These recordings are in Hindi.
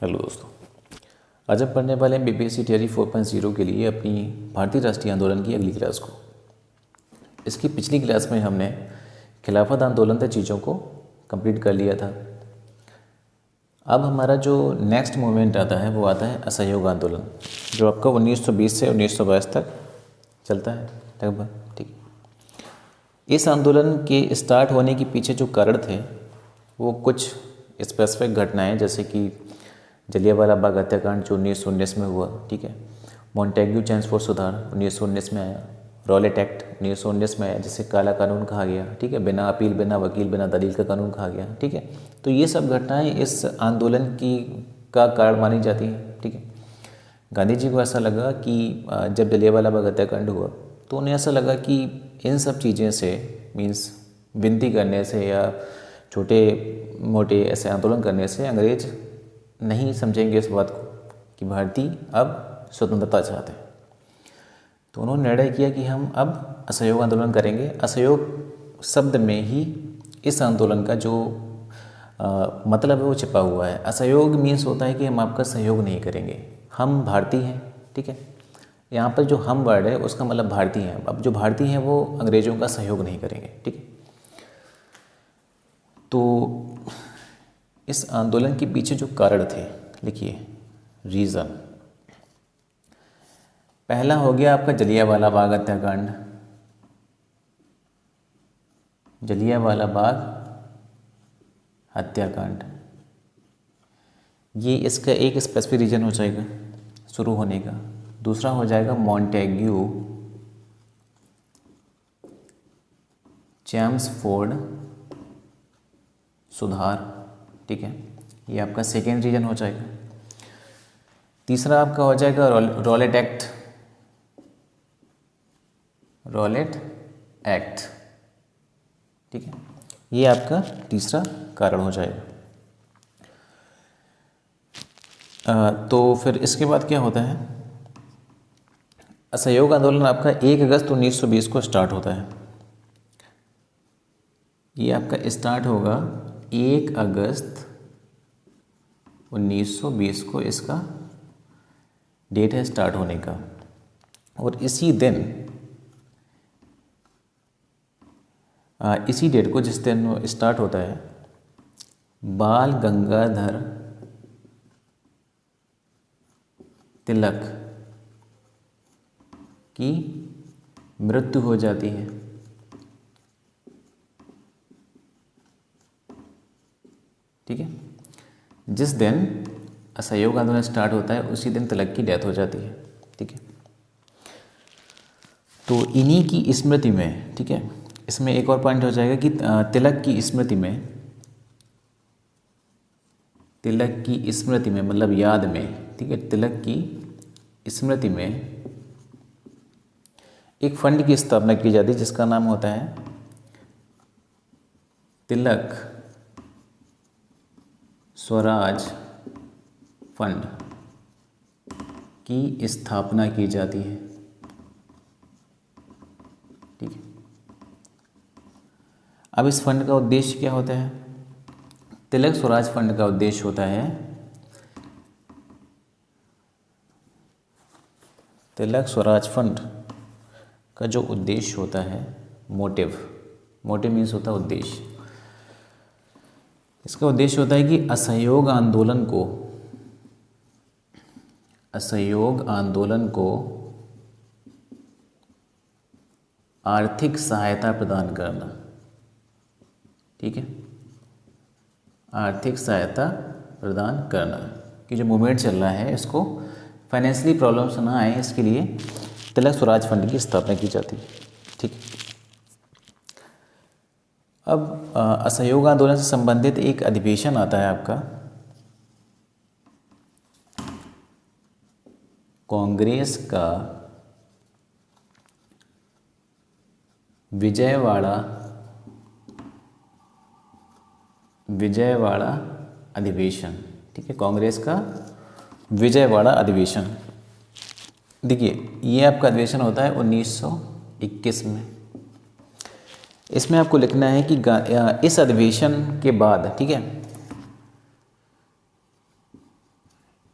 हेलो दोस्तों, आज हम पढ़ने वाले हैं बीपीएससी तैयारी 4.0 के लिए अपनी भारतीय राष्ट्रीय आंदोलन की अगली क्लास को। इसकी पिछली क्लास में हमने खिलाफत आंदोलन तक चीज़ों को कंप्लीट कर लिया था। अब हमारा जो नेक्स्ट मूवमेंट आता है वो आता है असहयोग आंदोलन, जो आपका 1920 से 1922 तक चलता है लगभग। ठीक, इस आंदोलन के स्टार्ट होने के पीछे जो कारण थे वो कुछ स्पेसिफिक घटनाएं, जैसे कि जलियांवाला बाग हत्याकांड जो 1919 में हुआ। ठीक है, मॉन्टेग्यू चैम्सफोर्ड सुधार 1919 में आया, रॉलेट एक्ट 1919 में आया जिसे काला कानून कहा गया। ठीक है, बिना अपील, बिना वकील, बिना दलील का कानून कहा गया। ठीक है, तो ये सब घटनाएं इस आंदोलन की का कारण मानी जाती हैं। ठीक है, गांधी जी को ऐसा लगा कि जब जलियांवाला बाग हत्याकांड हुआ तो उन्हें ऐसा लगा कि इन सब चीज़ें से मीन्स विनती करने से या छोटे मोटे ऐसे आंदोलन करने से अंग्रेज नहीं समझेंगे इस बात को कि भारतीय अब स्वतंत्रता चाहते हैं। तो उन्होंने निर्णय किया कि हम अब असहयोग आंदोलन करेंगे। असहयोग शब्द में ही इस आंदोलन का जो मतलब है वो छिपा हुआ है। असहयोग मीन्स होता है कि हम आपका सहयोग नहीं करेंगे, हम भारतीय हैं। ठीक है, यहाँ पर जो हम वर्ड है उसका मतलब भारतीय हैं। अब जो भारतीय हैं वो अंग्रेज़ों का सहयोग नहीं करेंगे। ठीक है, तो इस आंदोलन के पीछे जो कारण थे, लिखिए रीज़न। पहला हो गया आपका जलियांवाला बाग हत्याकांड। जलियांवाला बाग हत्याकांड ये इसका एक स्पेसिफिक रीजन हो जाएगा शुरू होने का। दूसरा हो जाएगा मॉन्टेग्यू चैम्सफोर्ड सुधार। ठीक है, ये आपका सेकेंड रीजन हो जाएगा। तीसरा आपका हो जाएगा रॉलेट एक्ट। रॉलेट एक्ट, ठीक है, ये आपका तीसरा कारण हो जाएगा। तो फिर इसके बाद क्या होता है, असहयोग आंदोलन आपका 1 अगस्त 1920 को स्टार्ट होता है। ये आपका स्टार्ट होगा 1 अगस्त 1920 को, इसका डेट है स्टार्ट होने का। और इसी डेट को, जिस दिन स्टार्ट होता है, बाल गंगाधर तिलक की मृत्यु हो जाती है। ठीक है, जिस दिन असहयोग आंदोलन स्टार्ट होता है उसी दिन तिलक की डेथ हो जाती है। ठीक है, तो इन्हीं की स्मृति में, ठीक है, इसमें एक और पॉइंट हो जाएगा कि तिलक की स्मृति में मतलब याद में, ठीक है, तिलक की स्मृति में एक फंड की स्थापना की जाती है जिसका नाम होता है तिलक स्वराज फंड की स्थापना की जाती है। ठीक है, अब इस फंड का उद्देश्य क्या होता है? तिलक स्वराज फंड का उद्देश्य होता है, तिलक स्वराज फंड का जो उद्देश्य होता है, मोटिव मीन्स होता है उद्देश्य। इसका उद्देश्य होता है कि असहयोग आंदोलन को आर्थिक सहायता प्रदान करना। ठीक है, आर्थिक सहायता प्रदान करना कि जो मूवमेंट चल रहा है इसको फाइनेंशियली प्रॉब्लम्स ना आए, इसके लिए तिलक स्वराज फंड की स्थापना की जाती है। ठीक है, अब असहयोग आंदोलन से संबंधित एक अधिवेशन आता है आपका कांग्रेस का विजयवाड़ा अधिवेशन। ठीक है, कांग्रेस का विजयवाड़ा अधिवेशन। देखिए, ये आपका अधिवेशन होता है 1921 में। इसमें आपको लिखना है कि इस अधिवेशन के बाद, ठीक है,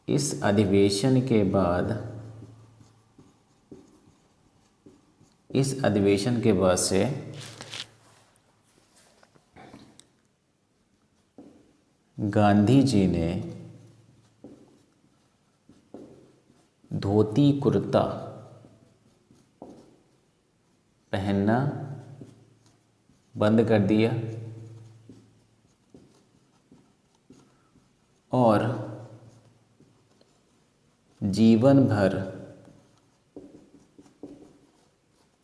इस अधिवेशन के बाद से गांधी जी ने धोती कुर्ता पहनना बंद कर दिया और जीवन भर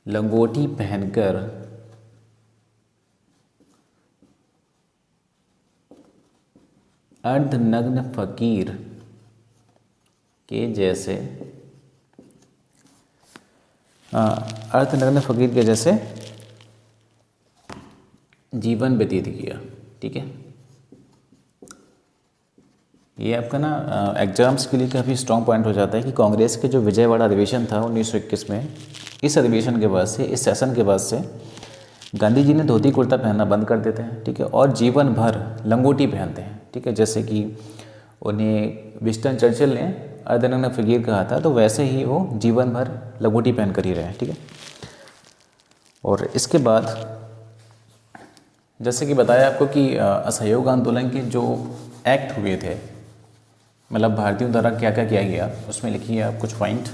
लंगोटी पहनकर अर्धनग्न फकीर के जैसे जीवन व्यतीत किया। ठीक है, ये आपका ना एग्जाम्स के लिए काफ़ी स्ट्रॉन्ग पॉइंट हो जाता है कि कांग्रेस के जो विजयवाड़ा अधिवेशन था 1921 में, इस अधिवेशन के बाद से, इस सेशन के बाद से गांधी जी ने धोती कुर्ता पहनना बंद कर देते हैं। ठीक है, और जीवन भर लंगोटी पहनते हैं। ठीक है, जैसे कि उन्हें विंस्टन चर्चिल ने अर्धनग्न फकीर कहा था, तो वैसे ही वो जीवन भर लंगोटी पहन कर ही रहे। ठीक है, और इसके बाद जैसे कि बताया आपको कि असहयोग आंदोलन के जो एक्ट हुए थे, मतलब भारतीयों द्वारा क्या क्या किया गया, उसमें लिखिए आप कुछ पॉइंट।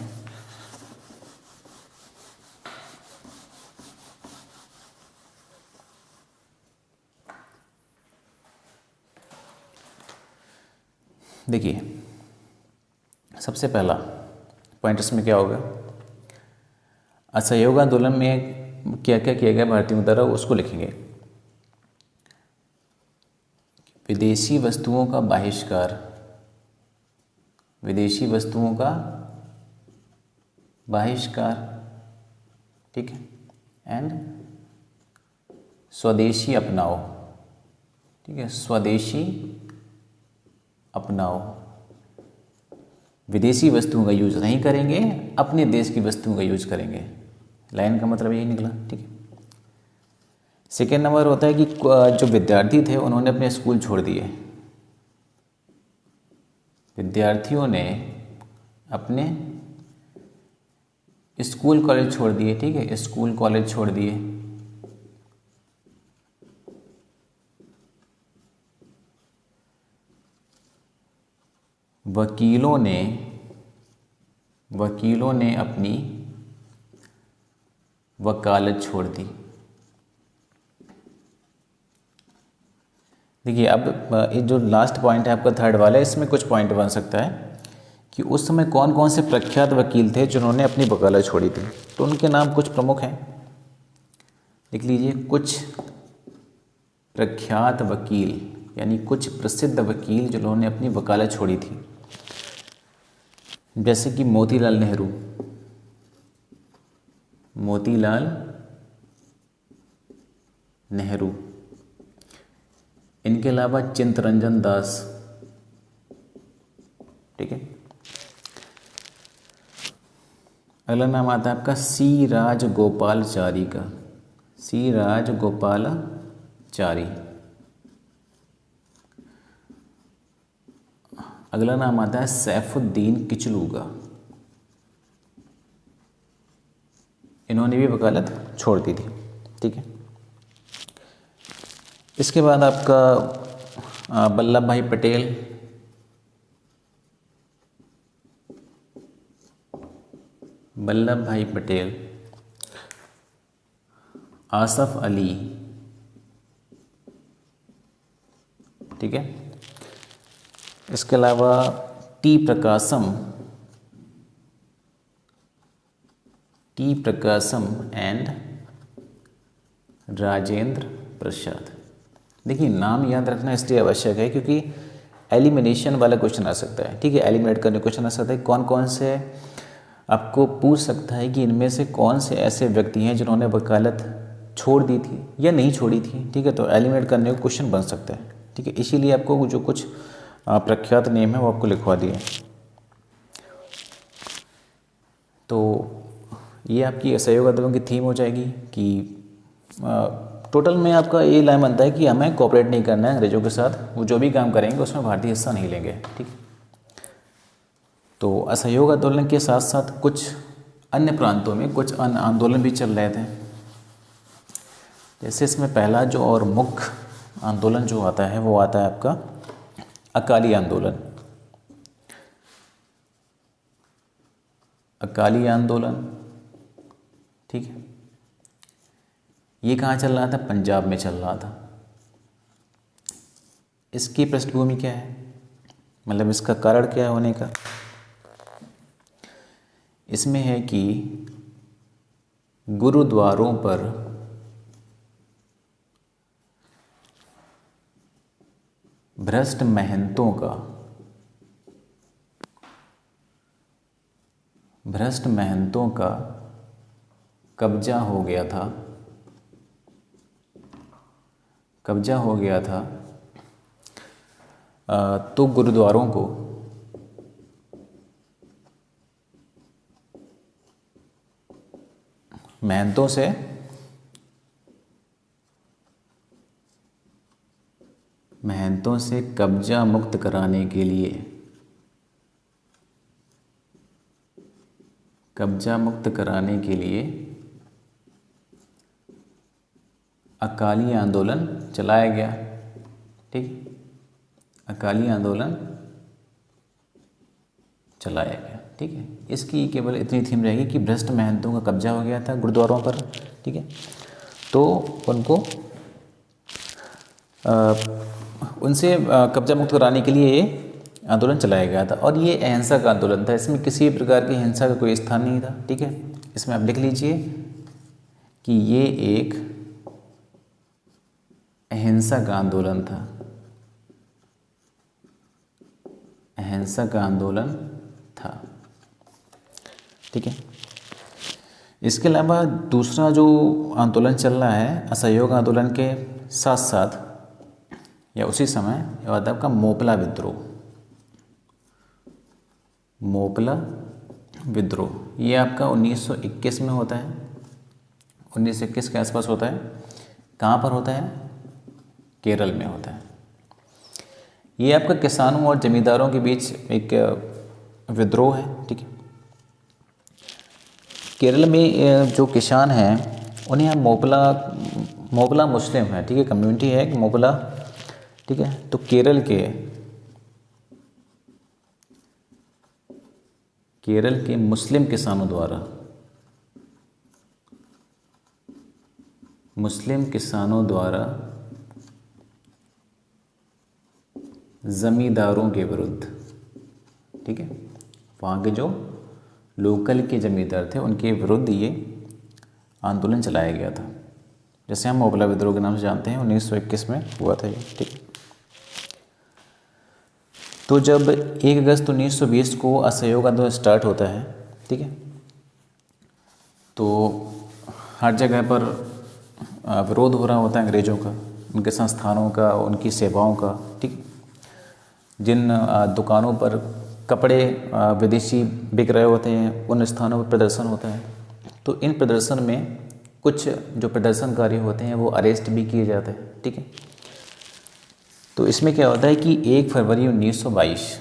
देखिए, सबसे पहला पॉइंट इसमें क्या होगा, असहयोग आंदोलन में क्या क्या किया गया भारतीयों द्वारा, उसको लिखेंगे। विदेशी वस्तुओं का बहिष्कार, विदेशी वस्तुओं का बहिष्कार। ठीक है, एंड स्वदेशी अपनाओ। ठीक है, स्वदेशी अपनाओ, विदेशी वस्तुओं का यूज नहीं करेंगे, अपने देश की वस्तुओं का यूज करेंगे। लाइन का मतलब यही निकला। ठीक है, सेकेंड नंबर होता है कि जो विद्यार्थी थे उन्होंने अपने स्कूल छोड़ दिए, विद्यार्थियों ने अपने स्कूल कॉलेज छोड़ दिए। ठीक है, स्कूल कॉलेज छोड़ दिए। वकीलों ने अपनी वकालत छोड़ दी। देखिए, अब ये जो लास्ट पॉइंट है आपका थर्ड वाला, इसमें कुछ पॉइंट बन सकता है कि उस समय कौन कौन से प्रख्यात वकील थे जिन्होंने अपनी वकालत छोड़ी थी। तो उनके नाम कुछ प्रमुख हैं, लिख लीजिए। कुछ प्रख्यात वकील यानी कुछ प्रसिद्ध वकील जिन्होंने अपनी वकालत छोड़ी थी, जैसे कि मोतीलाल नेहरू, इनके अलावा चित्तरंजन दास। ठीक है, अगला नाम आता है आपका सी राजगोपालाचारी का, सी राजगोपालाचारी। अगला नाम आता है सैफुद्दीन किचलू का, इन्होंने भी वकालत छोड़ दी थी। ठीक है, इसके बाद आपका वल्लभ भाई पटेल, आसफ अली। ठीक है, इसके अलावा T Prakasam and Rajendra Prasad. देखिए, नाम याद रखना इसलिए आवश्यक है क्योंकि एलिमिनेशन वाला क्वेश्चन आ सकता है। ठीक है, एलिमिनेट करने क्वेश्चन आ सकता है। कौन कौन से आपको पूछ सकता है कि इनमें से कौन से ऐसे व्यक्ति हैं जिन्होंने वकालत छोड़ दी थी या नहीं छोड़ी थी। ठीक है, तो एलिमिनेट करने का क्वेश्चन बन सकता है। ठीक है, इसीलिए आपको जो कुछ प्रख्यात नेम है वो आपको लिखवा दिए। तो ये आपकी असहयोग आंदोलन की थीम हो जाएगी कि टोटल में आपका ये लाइन बनता है कि हमें कोऑपरेट नहीं करना है अंग्रेजों के साथ, वो जो भी काम करेंगे उसमें भारतीय हिस्सा नहीं लेंगे। ठीक है, तो असहयोग आंदोलन के साथ साथ कुछ अन्य प्रांतों में कुछ अन्य आंदोलन भी चल रहे थे। जैसे इसमें पहला जो और मुख्य आंदोलन जो आता है वो आता है आपका अकाली आंदोलन। अकाली आंदोलन, ठीक है, ये कहाँ चल रहा था? पंजाब में चल रहा था। इसकी पृष्ठभूमि क्या है, मतलब इसका कारण क्या है होने का? इसमें है कि गुरुद्वारों पर भ्रष्ट महंतों का कब्जा हो गया था। तो गुरुद्वारों को महंतों से कब्जा मुक्त कराने के लिए अकाली आंदोलन चलाया गया। ठीक, अकाली आंदोलन चलाया गया। ठीक है, इसकी केवल इतनी थीम रहेगी कि भ्रष्ट महंतों का कब्जा हो गया था गुरुद्वारों पर। ठीक है, तो उनको उनसे कब्जा मुक्त कराने के लिए ये आंदोलन चलाया गया था और ये अहिंसा का आंदोलन था। इसमें किसी प्रकार की हिंसा का कोई स्थान नहीं था। ठीक है, इसमें आप लिख लीजिए कि ये एक अहिंसा का आंदोलन था। अहिंसा का आंदोलन था। ठीक है, इसके अलावा दूसरा जो आंदोलन चल रहा है असहयोग आंदोलन के साथ साथ या उसी समय यह होता है आपका मोपला विद्रोह। ये आपका 1921 में होता है। 1921 के आसपास होता है। कहाँ पर होता है? केरल में होता है। ये आपका किसानों और जमींदारों के बीच एक विद्रोह है। ठीक है, केरल में जो किसान हैं उन्हें यहाँ मोपला मुस्लिम है। ठीक है, कम्युनिटी है कि मोपला। ठीक है, तो केरल के मुस्लिम किसानों द्वारा जमींदारों के विरुद्ध, ठीक है, वहाँ के जो लोकल के जमींदार थे उनके विरुद्ध ये आंदोलन चलाया गया था, जैसे हम मोपला विद्रोह के नाम से जानते हैं। 1921 में हुआ था ये। ठीक है, तो जब 1 अगस्त 1920 को असहयोग आंदोलन स्टार्ट होता है, ठीक है, तो हर जगह पर विरोध हो रहा होता है अंग्रेज़ों का, उनके संस्थानों का, उनकी सेवाओं का। ठीक है, जिन दुकानों पर कपड़े विदेशी बिक रहे होते हैं उन स्थानों पर प्रदर्शन होता है। तो इन प्रदर्शन में कुछ जो प्रदर्शनकारी होते हैं वो अरेस्ट भी किए जाते हैं। ठीक है, तो इसमें क्या होता है कि 1 फरवरी 1922,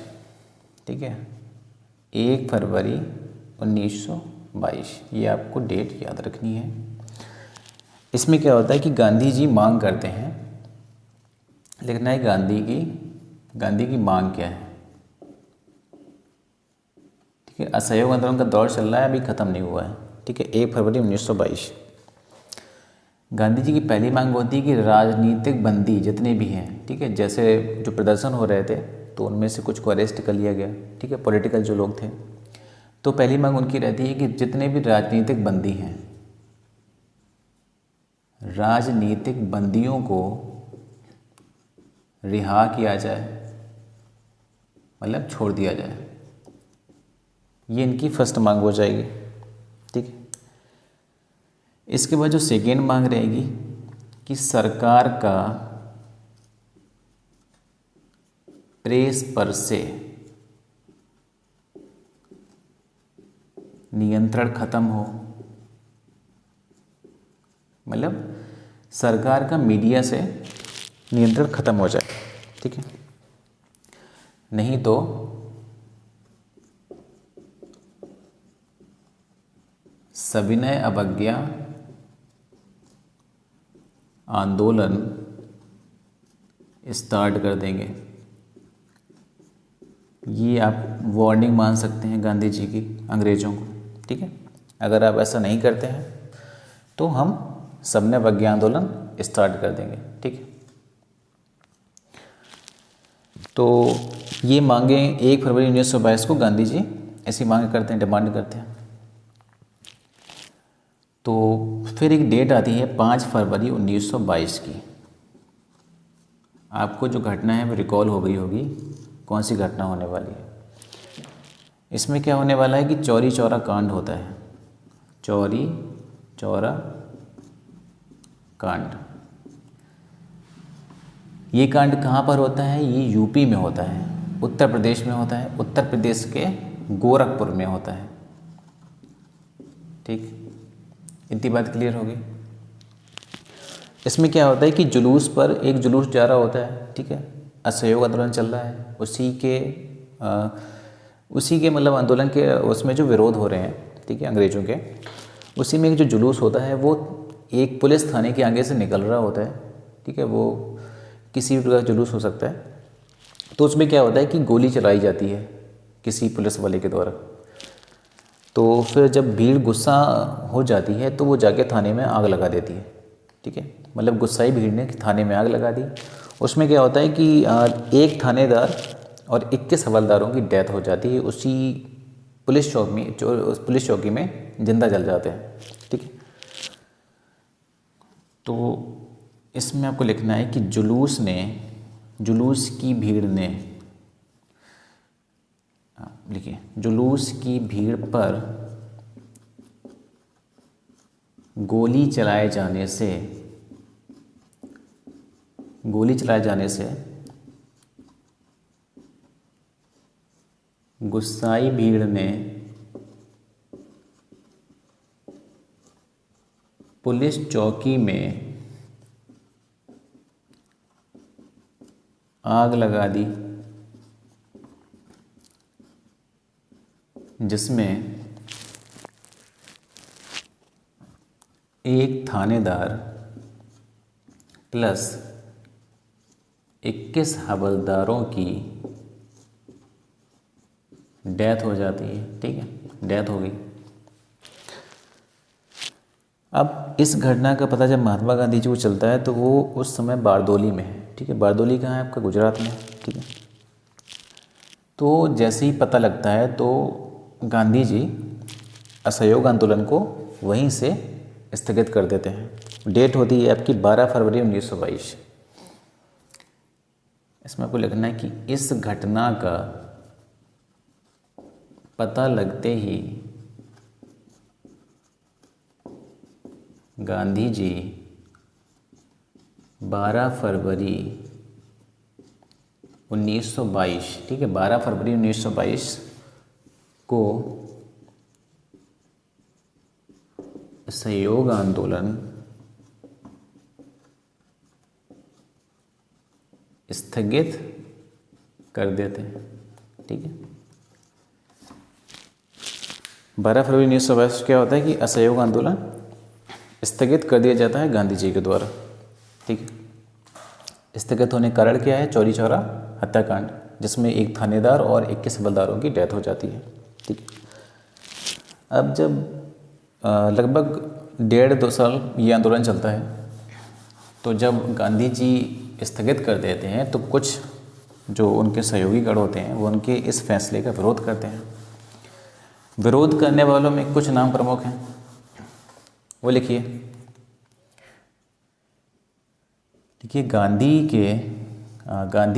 ठीक है, 1 फरवरी 1922, ये आपको डेट याद रखनी है। इसमें क्या होता है कि गांधी जी मांग करते हैं, लिखना है गांधी की मांग क्या है। ठीक है, असहयोग आंदोलन का दौर चल रहा है, अभी ख़त्म नहीं हुआ है। ठीक है, 1 फरवरी 1922 गांधी जी की पहली मांग होती है कि राजनीतिक बंदी जितने भी हैं, ठीक है, जैसे जो प्रदर्शन हो रहे थे तो उनमें से कुछ को अरेस्ट कर लिया गया। ठीक है, पॉलिटिकल जो लोग थे, तो पहली मांग उनकी रहती है कि जितने भी राजनीतिक बंदी हैं, राजनीतिक बंदियों को रिहा किया जाए, मतलब छोड़ दिया जाए। ये इनकी फर्स्ट मांग हो जाएगी। ठीक है, इसके बाद जो सेकेंड मांग रहेगी कि सरकार का प्रेस पर से नियंत्रण खत्म हो, मतलब सरकार का मीडिया से नियंत्रण खत्म हो जाए। ठीक है, नहीं तो सविनय अवज्ञा आंदोलन स्टार्ट कर देंगे। ये आप वार्निंग मान सकते हैं गांधी जी की अंग्रेज़ों को, ठीक है। अगर आप ऐसा नहीं करते हैं तो हम सविनय अवज्ञा आंदोलन स्टार्ट कर देंगे, ठीक है। तो ये मांगे 1 फरवरी 1922 को गांधी जी ऐसी मांगे करते हैं, डिमांड करते हैं। तो फिर एक डेट आती है 5 फरवरी 1922 की। आपको जो घटना है वो रिकॉल हो गई होगी, कौन सी घटना होने वाली है। इसमें क्या होने वाला है कि चौरी चौरा कांड होता है। चौरी चौरा कांड, ये कांड कहाँ पर होता है? ये यूपी में होता है, उत्तर प्रदेश में होता है, उत्तर प्रदेश के गोरखपुर में होता है, ठीक। इतनी बात क्लियर होगी। इसमें क्या होता है कि जुलूस पर एक जुलूस जा रहा होता है, ठीक है, असहयोग आंदोलन चल रहा है, उसी के मतलब आंदोलन के उसमें जो विरोध हो रहे हैं, ठीक है, अंग्रेज़ों के, उसी में एक जो जुलूस होता है वो एक पुलिस थाने के आगे से निकल रहा होता है, ठीक है। वो किसी भी प्रकार का जुलूस हो सकता है। तो उसमें क्या होता है कि गोली चलाई जाती है किसी पुलिस वाले के द्वारा। तो फिर जब भीड़ गुस्सा हो जाती है तो वो जाके थाने में आग लगा देती है, ठीक है। मतलब गुस्साई भीड़ ने थाने में आग लगा दी। उसमें क्या होता है कि एक थानेदार और 21 हवलदारों की डेथ हो जाती है उसी पुलिस चौकी में जिंदा जल जाते हैं, ठीक है। तो इसमें आपको लिखना है कि जुलूस की भीड़ ने, लिखिए, जुलूस की भीड़ पर गोली चलाए जाने से गुस्साई भीड़ ने पुलिस चौकी में आग लगा दी, जिसमें एक थानेदार प्लस 21 हवलदारों की डेथ हो जाती है, ठीक है, डेथ हो गई। अब इस घटना का पता जब महात्मा गांधी जी को चलता है तो वो उस समय बारदोली में है, ठीक है। बारदोली कहाँ है आपका? गुजरात में, ठीक है। तो जैसे ही पता लगता है तो गांधी जी असहयोग आंदोलन को वहीं से स्थगित कर देते हैं। डेट होती है आपकी 12 फरवरी 1922। इसमें आपको लिखना है कि इस घटना का पता लगते ही गांधी जी 12 फरवरी 1922, ठीक है, 12 फरवरी 1922 को सहयोग आंदोलन स्थगित कर देते हैं, ठीक है। 12 फरवरी 1922 क्या होता है कि असहयोग आंदोलन स्थगित कर दिया जाता है गांधी जी के द्वारा, ठीक है। स्थगित होने का कारण क्या है? चौरी चौरा हत्याकांड, जिसमें एक थानेदार और 21 हवलदारों की डेथ हो जाती है, ठीक है। अब जब लगभग 1.5-2 साल ये आंदोलन चलता है, तो जब गांधी जी स्थगित कर देते हैं तो कुछ जो उनके सहयोगी गण होते हैं वो उनके इस फैसले का विरोध करते हैं। विरोध करने वालों में कुछ नाम प्रमुख हैं, वो लिखिए। देखिए, गांधी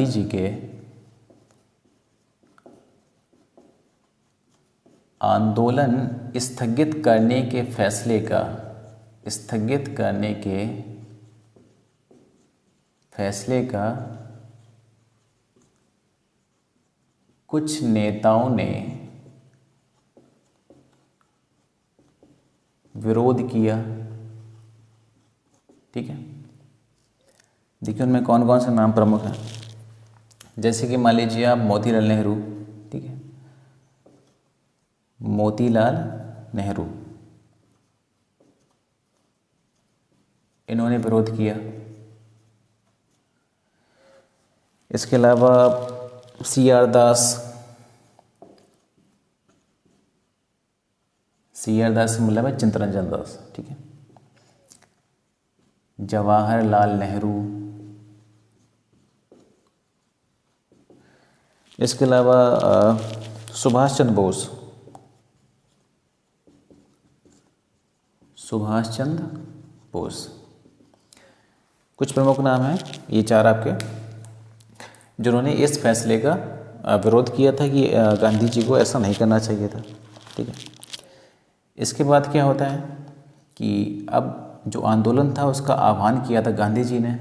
जी के आंदोलन स्थगित करने के फैसले का कुछ नेताओं ने विरोध किया, ठीक है। देखिए उनमें कौन कौन से नाम प्रमुख हैं। जैसे कि मान लीजिए आप मोतीलाल नेहरू, ठीक है, मोतीलाल नेहरू, इन्होंने विरोध किया। इसके अलावा C.R. दास, C.R. दास का मतलब है चित्तरंजन दास, ठीक है। जवाहरलाल नेहरू, इसके अलावा सुभाष चंद्र बोस, सुभाष चंद्र बोस, कुछ प्रमुख नाम हैं ये चार आपके, जिन्होंने इस फैसले का विरोध किया था कि गांधी जी को ऐसा नहीं करना चाहिए था, ठीक है। इसके बाद क्या होता है कि अब जो आंदोलन था उसका आह्वान किया था गांधी जी ने,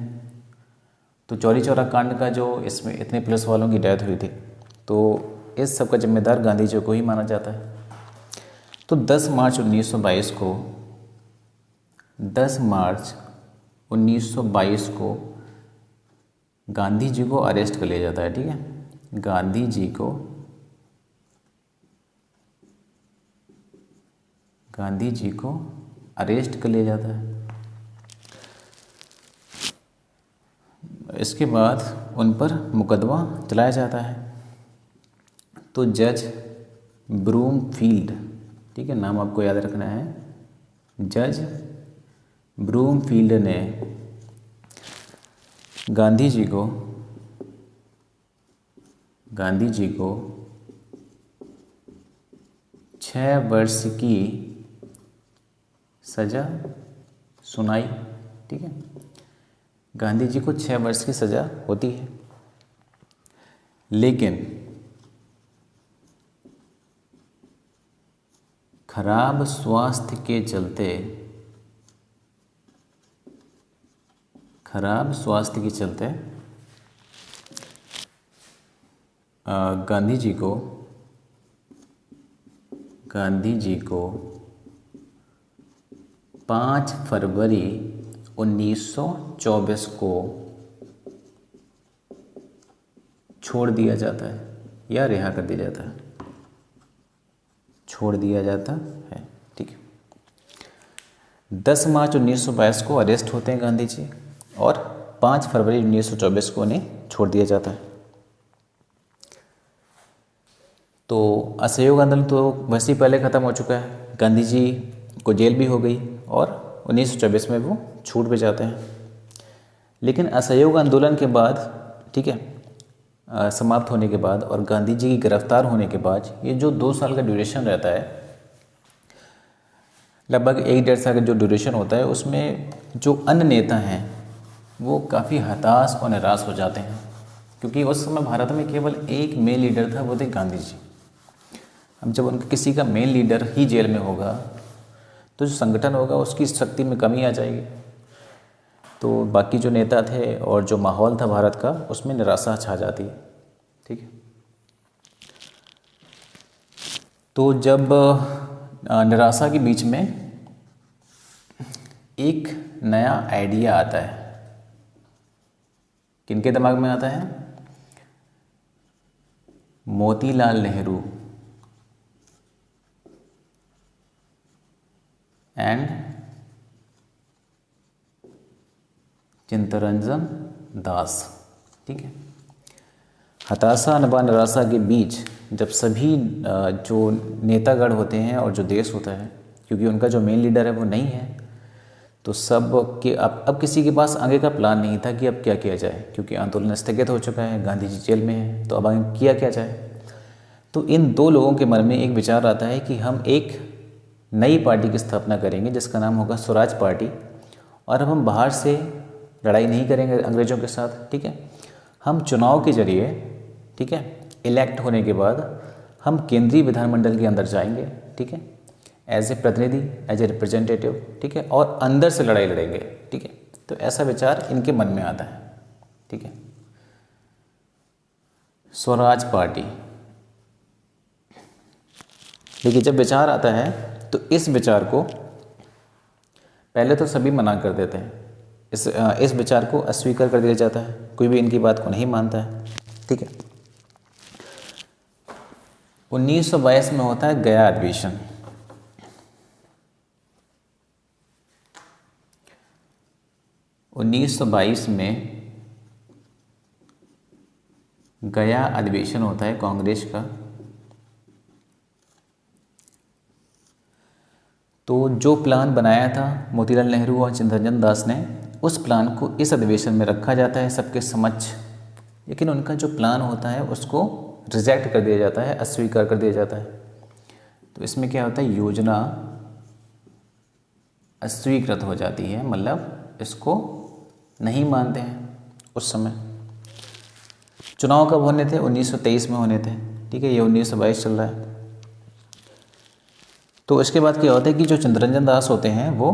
तो चौरी चौरा कांड का जो इसमें इतने पुलिस वालों की डेथ हुई थी, तो इस सब का जिम्मेदार गांधी जी को ही माना जाता है। तो 10 मार्च 1922 को 10 मार्च 1922 को गांधी जी को अरेस्ट कर लिया जाता है, ठीक है। गांधी जी को अरेस्ट कर लिया जाता है। इसके बाद उन पर मुकदमा चलाया जाता है। तो जज ब्रूमफील्ड, ठीक है, नाम आपको याद रखना है, जज ब्रूमफील्ड ने गांधी जी को 6 वर्ष की सज़ा सुनाई, ठीक है। गांधी जी को 6 वर्ष की सज़ा होती है, लेकिन खराब स्वास्थ्य के चलते गांधी जी को 5 फरवरी 1924 को छोड़ दिया जाता है या रिहा कर दिया जाता है, छोड़ दिया जाता है, ठीक है। 10 मार्च 1922 को अरेस्ट होते हैं गांधी जी और 5 फरवरी 1924 को उन्हें छोड़ दिया जाता है। तो असहयोग आंदोलन तो वैसे ही पहले ख़त्म हो चुका है, गांधी जी को जेल भी हो गई और 1924 में वो छूट भी जाते हैं। लेकिन असहयोग आंदोलन के बाद, ठीक है, समाप्त होने के बाद और गांधी जी की गिरफ्तार होने के बाद ये जो 2 साल का ड्यूरेशन रहता है, लगभग 1-1.5 साल का जो ड्यूरेशन होता है, उसमें जो अन्य नेता हैं वो काफ़ी हताश और निराश हो जाते हैं, क्योंकि उस समय भारत में केवल एक मेन लीडर था, वो थे गांधी जी। अब जब उनका किसी का मेन लीडर ही जेल में होगा तो जो संगठन होगा उसकी शक्ति में कमी आ जाएगी। तो बाकी जो नेता थे और जो माहौल था भारत का, उसमें निराशा छा जाती है, ठीक है। तो जब निराशा के बीच में एक नया आइडिया आता है, किनके दिमाग में आता है? मोतीलाल नेहरू एंड चित्तरंजन दास, ठीक है। हताशा व निराशा के बीच जब सभी जो नेतागण होते हैं और जो देश होता है, क्योंकि उनका जो मेन लीडर है वो नहीं है, तो सब के अब किसी के पास आगे का प्लान नहीं था कि अब क्या किया जाए, क्योंकि आंदोलन स्थगित हो चुका है, गांधी जी जेल में हैं, तो अब आगे किया क्या जाए। तो इन 2 लोगों के मन में एक विचार आता है कि हम एक नई पार्टी की स्थापना करेंगे जिसका नाम होगा स्वराज पार्टी, और अब हम बाहर से लड़ाई नहीं करेंगे अंग्रेज़ों के साथ, ठीक है। हम चुनाव के जरिए, ठीक है, इलेक्ट होने के बाद हम केंद्रीय विधानमंडल के अंदर जाएंगे, ठीक है, एज ए प्रतिनिधि, एज ए रिप्रेजेंटेटिव, ठीक है, और अंदर से लड़ाई लड़ेंगे, ठीक है। तो ऐसा विचार इनके मन में आता है, ठीक है। स्वराज पार्टी, देखिए जब विचार आता है तो इस विचार को पहले तो सभी मना कर देते हैं, इस विचार को अस्वीकार कर दिया जाता है, कोई भी इनकी बात को नहीं मानता है, ठीक है। 1922 में होता है गया अधिवेशन। 1922 में गया अधिवेशन होता है कांग्रेस का। तो जो प्लान बनाया था मोतीलाल नेहरू और चित्तरंजन दास ने, उस प्लान को इस अधिवेशन में रखा जाता है सबके समक्ष, लेकिन उनका जो प्लान होता है उसको रिजेक्ट कर दिया जाता है, अस्वीकार कर दिया जाता है। तो इसमें क्या होता है, योजना अस्वीकृत हो जाती है, मतलब इसको नहीं मानते हैं। उस समय चुनाव कब होने थे, 1923 में होने थे, ठीक है, ये 1922 चल रहा है। तो इसके बाद क्या होता है कि जो चित्तरंजन दास होते हैं वो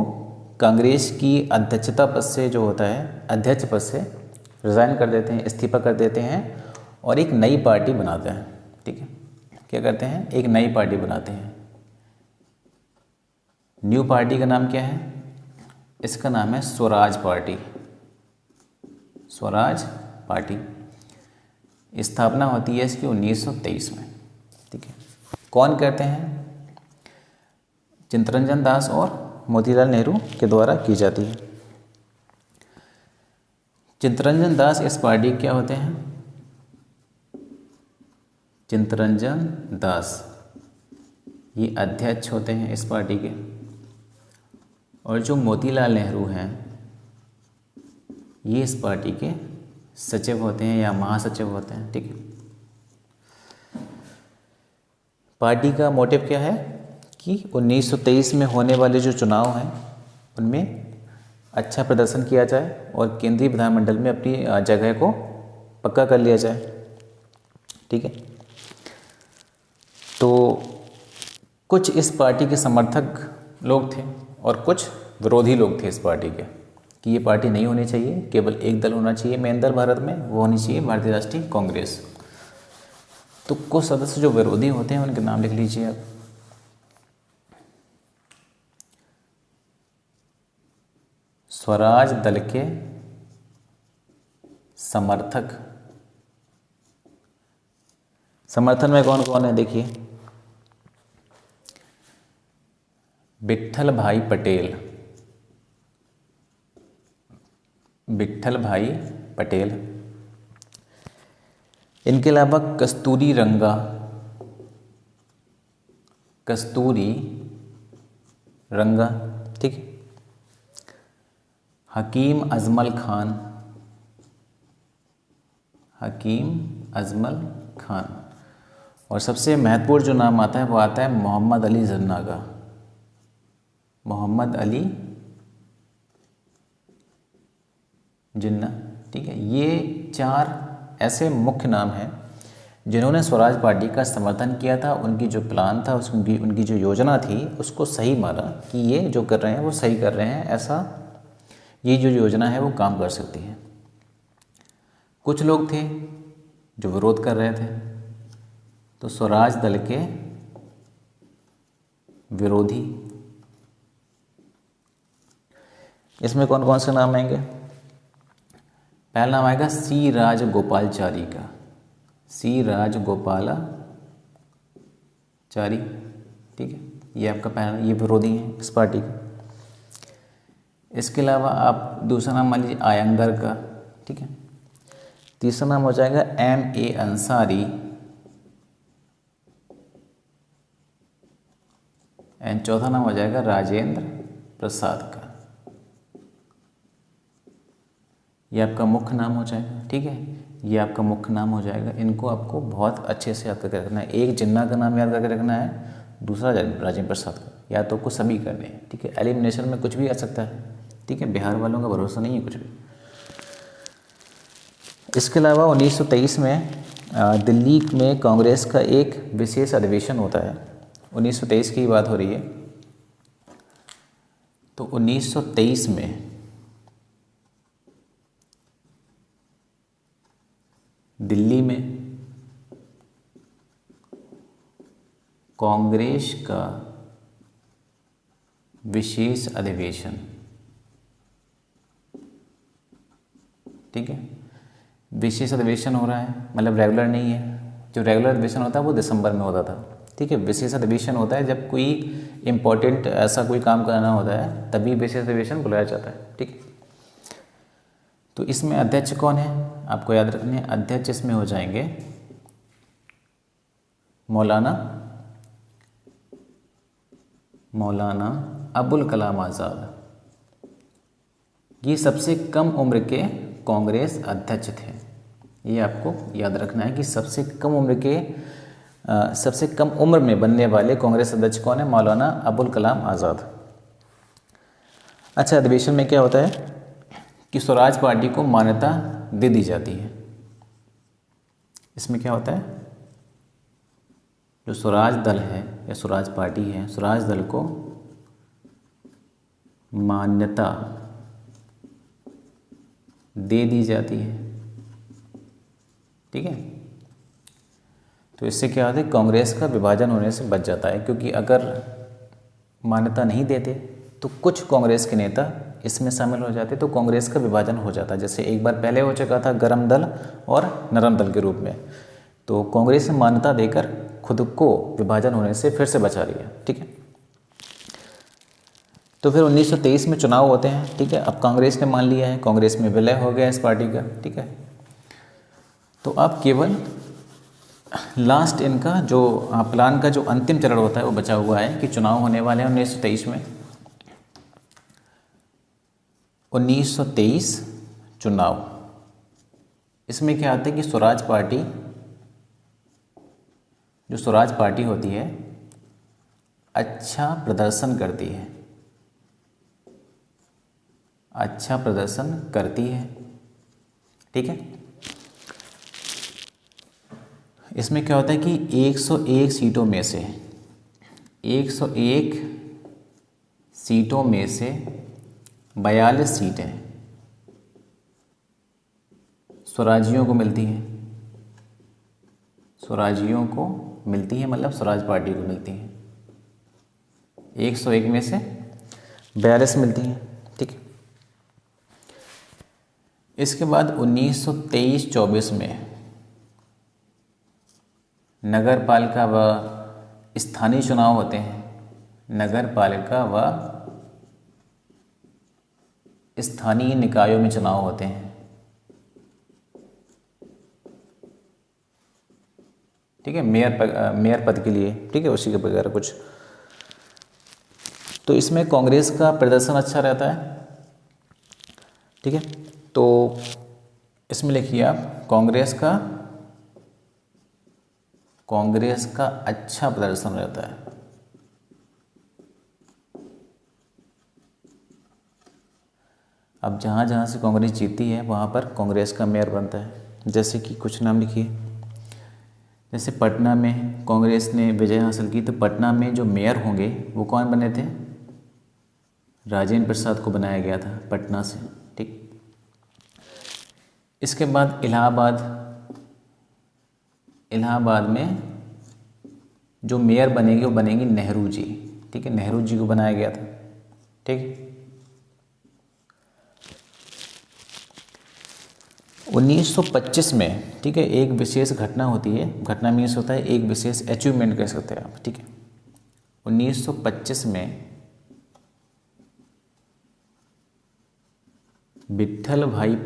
कांग्रेस की अध्यक्षता पद से, जो होता है अध्यक्ष पद से, रिज़ाइन कर देते हैं, इस्तीफा कर देते हैं और एक नई पार्टी बनाते हैं। ठीक है, क्या करते हैं, एक नई पार्टी बनाते हैं। न्यू पार्टी का नाम क्या है, इसका नाम है स्वराज पार्टी। स्वराज पार्टी स्थापना होती है इसकी 1923 में। ठीक है, कौन करते हैं, चित्तरंजन दास और मोतीलाल नेहरू के द्वारा की जाती है। चित्तरंजन दास इस पार्टी क्या होते हैं, चित्तरंजन दास ये अध्यक्ष होते हैं इस पार्टी के, और जो मोतीलाल नेहरू हैं ये इस पार्टी के सचिव होते हैं या महासचिव होते हैं। ठीक है, पार्टी का मोटिव क्या है कि 1923 में होने वाले जो चुनाव हैं उनमें अच्छा प्रदर्शन किया जाए और केंद्रीय विधानमंडल में अपनी जगह को पक्का कर लिया जाए। ठीक है, तो कुछ इस पार्टी के समर्थक लोग थे और कुछ विरोधी लोग थे इस पार्टी के, कि ये पार्टी नहीं होनी चाहिए, केवल एक दल होना चाहिए मेन दल भारत में, वो होनी चाहिए भारतीय राष्ट्रीय कांग्रेस। तो कुछ सदस्य जो विरोधी होते हैं उनके नाम लिख लीजिए आप। स्वराज दल के समर्थन में कौन कौन है, देखिए, विट्ठल भाई पटेल, इनके अलावा कस्तूरी रंगा, ठीक है, हकीम अजमल खान, और सबसे महत्वपूर्ण जो नाम आता है वो आता है मोहम्मद अली जिन्ना का। मोहम्मद अली जिन्ना, ठीक है, ये चार ऐसे मुख्य नाम हैं जिन्होंने स्वराज पार्टी का समर्थन किया था। उनकी जो प्लान था, उनकी जो योजना थी उसको सही माना कि ये जो कर रहे हैं वो सही कर रहे हैं, ऐसा ये जो योजना है वो काम कर सकती है। कुछ लोग थे जो विरोध कर रहे थे, तो स्वराज दल के विरोधी, इसमें कौन कौन से नाम आएंगे, पहला नाम आएगा सी राजगोपालाचारी का, सी राजगोपालाचारी, ठीक है, ये आपका पहला, ये विरोधी है इस पार्टी के। इसके अलावा आप दूसरा नाम मान लीजिए आयंगर का, ठीक है, तीसरा नाम हो जाएगा M.A. अंसारी, एंड चौथा नाम हो जाएगा राजेंद्र प्रसाद का। ये आपका मुख्य नाम हो जाएगा। ठीक है, ये आपका मुख्य नाम हो जाएगा। इनको आपको बहुत अच्छे से याद करके रखना है। एक जिन्ना का नाम याद करके रखना है, दूसरा राजेंद्र प्रसाद का, या तो आपको सभी करने हैं। ठीक है, एलिमिनेशन में कुछ भी आ सकता है। ठीक है, बिहार वालों का भरोसा नहीं है कुछ भी। इसके अलावा 1923 में दिल्ली में कांग्रेस का एक विशेष अधिवेशन होता है। 1923 की बात हो रही है। तो 1923 में दिल्ली में कांग्रेस का विशेष अधिवेशन, ठीक है, विशेष अधिवेशन हो रहा है, मतलब रेगुलर नहीं है। जो रेगुलर अधिवेशन होता है वो दिसंबर में होता था। ठीक है, विशेष अधिवेशन होता है जब कोई इम्पोर्टेंट ऐसा कोई काम करना होता है, तभी विशेष अधिवेशन बुलाया जाता है। ठीक है, तो इसमें अध्यक्ष कौन है, आपको याद रखने हैं, अध्यक्ष इसमें हो जाएंगे मौलाना अबुल कलाम आज़ाद। ये सबसे कम उम्र के कांग्रेस अध्यक्ष थे। ये आपको याद रखना है कि सबसे कम उम्र में बनने वाले कांग्रेस अध्यक्ष कौन है, मौलाना अबुल कलाम आज़ाद। अच्छा, अधिवेशन में क्या होता है कि स्वराज पार्टी को मान्यता दे दी जाती है। इसमें क्या होता है, जो स्वराज दल है या स्वराज पार्टी है, स्वराज दल को मान्यता दे दी जाती है। ठीक है, तो इससे क्या होता है, कांग्रेस का विभाजन होने से बच जाता है, क्योंकि अगर मान्यता नहीं देते तो कुछ कांग्रेस के नेता इसमें शामिल हो जाते तो कांग्रेस का विभाजन हो जाता, जैसे एक बार पहले हो चुका था गर्म दल और नरम दल के रूप में। तो कांग्रेस ने मान्यता देकर खुद को विभाजन होने से फिर से बचा लिया। ठीक है, तो फिर 1923 में चुनाव होते हैं। ठीक है, अब कांग्रेस ने मान लिया है, कांग्रेस में विलय हो गया इस पार्टी का। ठीक है, तो अब केवल लास्ट इनका जो प्लान का जो अंतिम चरण होता है वो बचा हुआ है कि चुनाव होने वाले हैं 1923 में। 1923 चुनाव, इसमें क्या आता है कि स्वराज पार्टी, जो स्वराज पार्टी होती है, अच्छा प्रदर्शन करती है, अच्छा प्रदर्शन करती है। ठीक है, इसमें क्या होता है कि 101 सीटों में से 101 सीटों में से 42 सीटें स्वराजियों को मिलती हैं। स्वराजियों को मिलती है मतलब स्वराज पार्टी को मिलती हैं। 101 में से 42 मिलती हैं। ठीक है, इसके बाद 1923-24 में नगर पालिका व स्थानीय चुनाव होते हैं। नगर पालिका व स्थानीय निकायों में चुनाव होते हैं। ठीक है, मेयर पद के लिए। ठीक है, उसी के वगैरह कुछ। तो इसमें कांग्रेस का प्रदर्शन अच्छा रहता है। ठीक है, तो इसमें लिखिए आप कांग्रेस का अच्छा प्रदर्शन रहता है। अब जहाँ जहाँ से कांग्रेस जीती है वहाँ पर कांग्रेस का मेयर बनता है। जैसे कि कुछ नाम लिखिए, जैसे पटना में कांग्रेस ने विजय हासिल की, तो पटना में जो मेयर होंगे वो कौन बने थे, राजेंद्र प्रसाद को बनाया गया था पटना से। ठीक, इसके बाद इलाहाबाद में जो मेयर बनेंगे वो बनेंगे नेहरू जी। ठीक है, नेहरू जी को बनाया गया था। ठीक, 1925 में, ठीक है, एक विशेष घटना होती है। घटना मीन्स होता है एक विशेष अचीवमेंट कह सकते हैं आप। ठीक है, 1925 में विट्ठल भाई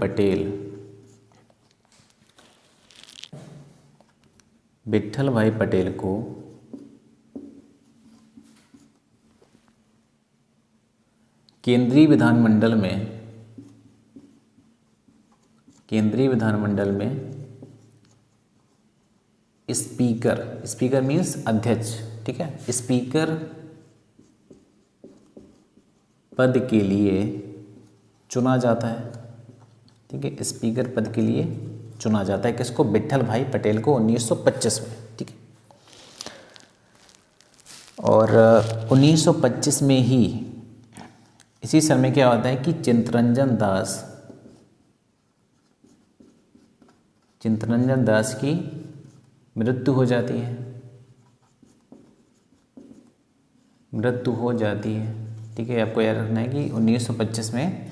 पटेल को केंद्रीय विधानमंडल में स्पीकर मीन्स अध्यक्ष। ठीक है, स्पीकर पद के लिए चुना जाता है। ठीक है, स्पीकर पद के लिए चुना जाता है किसको, विट्ठल भाई पटेल को 1925 में। ठीक है, और 1925 में ही इसी समय क्या होता है कि चित्तरंजन दास की मृत्यु हो जाती है। ठीक है, आपको याद रखना है कि 1925 में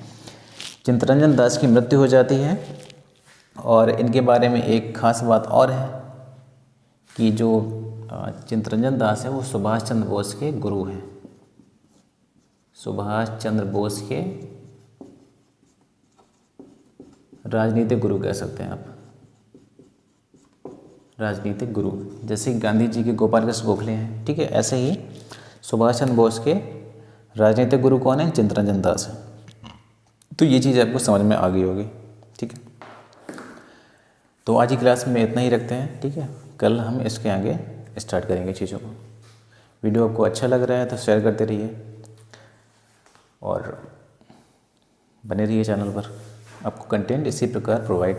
चित्तरंजन दास की मृत्यु हो जाती है। और इनके बारे में एक खास बात और है कि जो चित्तरंजन दास है वो सुभाष चंद्र बोस के गुरु हैं। सुभाष चंद्र बोस के राजनीतिक गुरु कह सकते हैं आप, राजनीतिक गुरु। जैसे गांधी जी के गोपाल कृष्ण गोखले हैं, ठीक है, ऐसे ही सुभाष चंद्र बोस के राजनीतिक गुरु कौन है? चित्तरंजन दास है। तो ये चीज़ आपको समझ में आ गई होगी, ठीक है। तो आज की क्लास में इतना ही रखते हैं, ठीक है। कल हम इसके आगे स्टार्ट करेंगे चीज़ों को। वीडियो आपको अच्छा लग रहा है तो शेयर करते रहिए और बने रहिए चैनल पर। आपको कंटेंट इसी प्रकार प्रोवाइड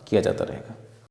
किया जाता रहेगा।